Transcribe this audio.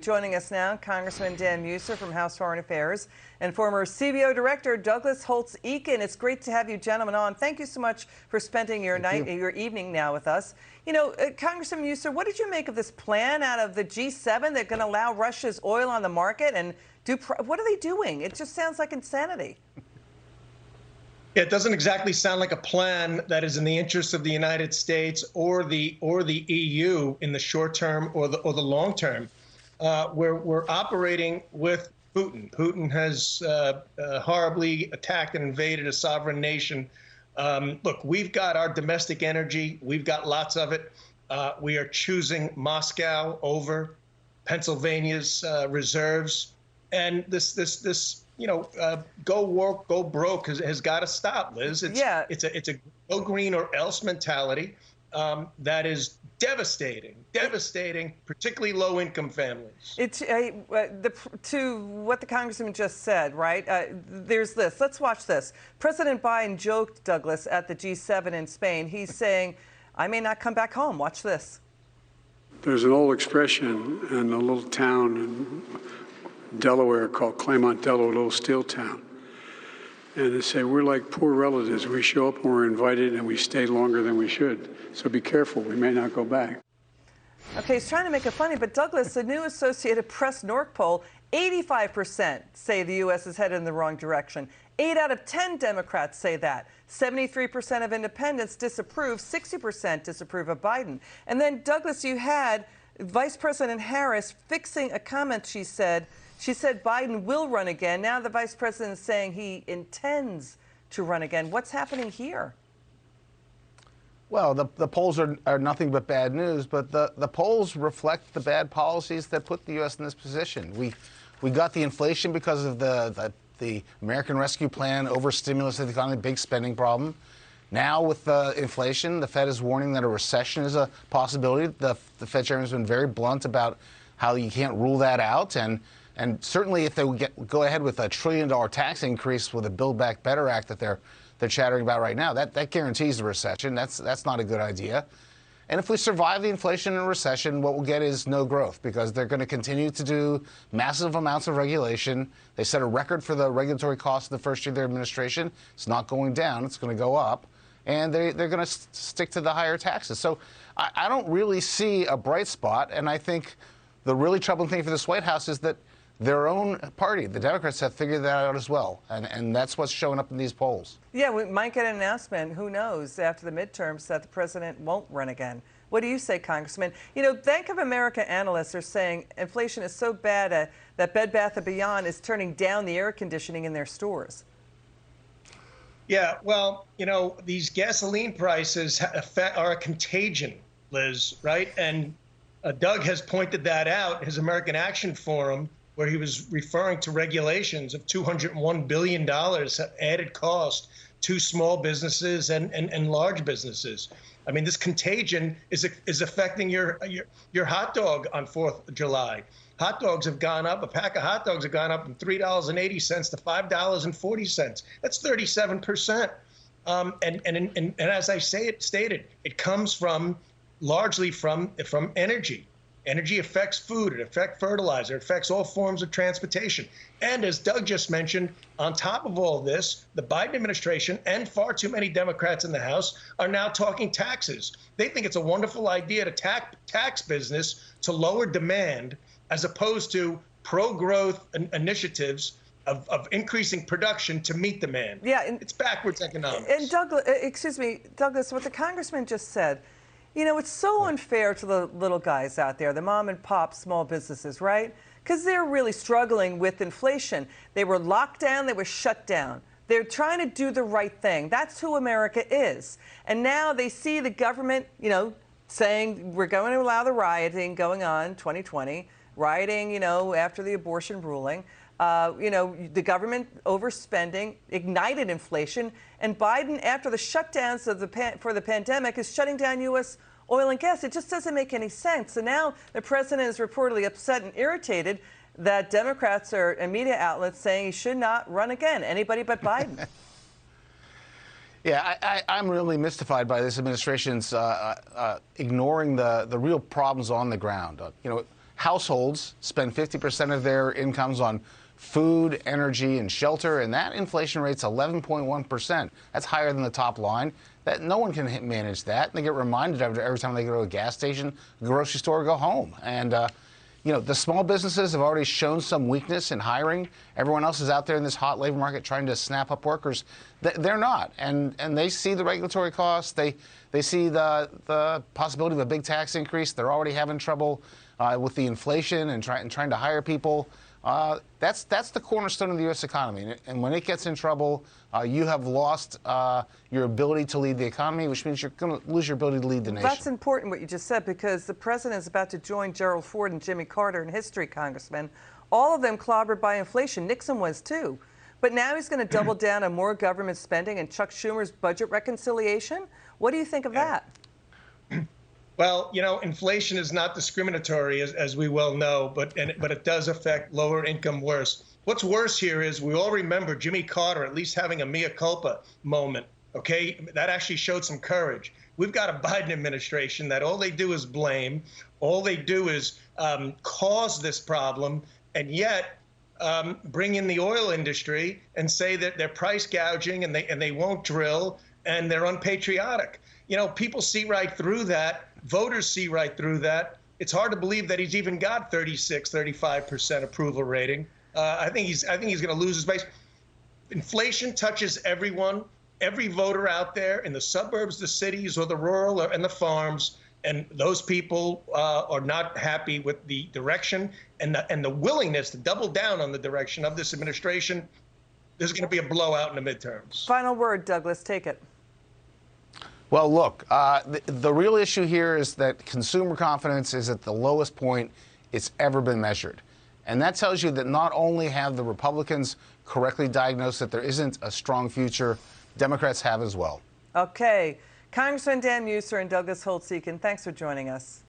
Joining us now, Congressman Dan Meuser from House Foreign Affairs and former CBO Director Doug-Holtz-Eakin. It's great to have you gentlemen on. Thank you so much for spending your your evening now with us. You know, Congressman Meuser, what did you make of this plan out of the G7 that's going to allow Russia's oil on the market and do? What are they doing? It just sounds like insanity. It doesn't exactly sound like a plan that is in the interest of the United States or the EU in the short term or the long term. We're operating with Putin. Putin has horribly attacked and invaded a sovereign nation. Look, we've got our domestic energy. We've got lots of it. We are choosing Moscow over Pennsylvania's reserves. And this go woke, go broke has got to stop, Liz. It's a go green or else mentality that is devastating, particularly low-income families. It's to what the congressman just said, right? There's this. Let's watch this. President Biden joked, Douglas, at the G7 in Spain. He's saying, "I may not come back home." Watch this. There's an old expression in a little town in Delaware called Claymont, Delaware, a little steel town. And they say, we're like poor relatives. We show up when we're invited and we stay longer than we should. So be careful, we may not go back. Okay, he's trying to make it funny, but Douglas, the new Associated Press NORC poll, 85% say the U.S. is headed in the wrong direction. 8 out of 10 Democrats say that. 73% of independents disapprove, 60% disapprove of Biden. And then, Douglas, you had Vice President Harris fixing a comment she said. She said Biden will run again. Now the vice president is saying he intends to run again. What's happening here? Well, the polls are nothing but bad news, but the polls reflect the bad policies that put the U.S. in this position. We got the inflation because of the American Rescue Plan, overstimulus of the economy, big spending problem. Now with the inflation, the Fed is warning that a recession is a possibility. The Fed chairman has been very blunt about how you can't rule that out. And certainly if they go ahead with a $1 trillion tax increase with a Build Back Better Act that they're chattering about right now, that guarantees a recession. That's not a good idea. And if we survive the inflation and recession, what we'll get is no growth because they're going to continue to do massive amounts of regulation. They set a record for the regulatory costs in the first year of their administration. It's not going down. It's going to go up. And they're going to stick to the higher taxes. So I don't really see a bright spot. And I think the really troubling thing for this White House is that their own party, the Democrats, have figured that out as well. And that's what's showing up in these polls. Yeah, we might get an announcement, who knows, after the midterms that the president won't run again. What do you say, Congressman? You know, Bank of America analysts are saying inflation is so bad that Bed Bath & Beyond is turning down the air conditioning in their stores. Yeah, well, you know, these gasoline prices are a contagion, Liz, right? And Doug has pointed that out, his American Action Forum, where he was referring to regulations of $201 billion added cost to small businesses and large businesses. I mean, this contagion is affecting your hot dog on 4th of July. Hot dogs have gone up. A pack of hot dogs have gone up from $3.80 to $5.40. That's 37%. And as I stated, it comes largely from energy. Energy affects food, it affects fertilizer, it affects all forms of transportation. And as Doug just mentioned, on top of all this, the Biden administration and far too many Democrats in the House are now talking taxes. They think it's a wonderful idea to tax business to lower demand as opposed to pro-growth initiatives of increasing production to meet demand. Yeah, it's backwards economics. And Douglas, what the congressman just said, you know, it's so unfair to the little guys out there, the mom and pop small businesses, right? Because they're really struggling with inflation. They were locked down, they were shut down. They're trying to do the right thing. That's who America is. And now they see the government, you know, saying we're going to allow the rioting going on 2020, rioting, you know, after the abortion ruling. You know, the government overspending ignited inflation, and Biden, after the shutdowns of for the pandemic, is shutting down U.S. oil and gas. It just doesn't make any sense. So now the president is reportedly upset and irritated that Democrats and media outlets saying he should not run again, anybody but Biden. Yeah, I'm really mystified by this administration's ignoring the real problems on the ground. You know, households spend 50% of their incomes on food, energy, and shelter, and that inflation rate's 11.1%. That's higher than the top line. That no one can manage that. They get reminded every time they go to a gas station, grocery store, or go home. And the small businesses have already shown some weakness in hiring. Everyone else is out there in this hot labor market trying to snap up workers. They're not, and they see the regulatory costs. They see the possibility of a big tax increase. They're already having trouble with the inflation and trying to hire people. That's the cornerstone of the U.S. economy. And when it gets in trouble, you have lost your ability to lead the economy, which means you're going to lose your ability to lead the nation. That's important what you just said, because the president is about to join Gerald Ford and Jimmy Carter in history, Congressman. All of them clobbered by inflation. Nixon was too. But now he's going to double down on more government spending and Chuck Schumer's budget reconciliation. What do you think of that? Well, inflation is not discriminatory, as we well know, but it does affect lower income worse. What's worse here is we all remember Jimmy Carter at least having a mea culpa moment. OK, that actually showed some courage. We've got a Biden administration that all they do is blame. All they do is cause this problem, and yet bring in the oil industry and say that they're price gouging and they won't drill and they're unpatriotic. People see right through that. Voters see right through that. It's hard to believe that he's even got 35% approval rating. I think he's going to lose his base. Inflation touches everyone, every voter out there in the suburbs, the cities, or the rural and the farms. And those people are not happy with the direction and the willingness to double down on the direction of this administration. There's going to be a blowout in the midterms. Final word, Douglas. Take it. Well, look, the real issue here is that consumer confidence is at the lowest point it's ever been measured. And that tells you that not only have the Republicans correctly diagnosed that there isn't a strong future, Democrats have as well. Okay. Congressman Dan Meuser and Douglas-Holtz-Eakin, thanks for joining us.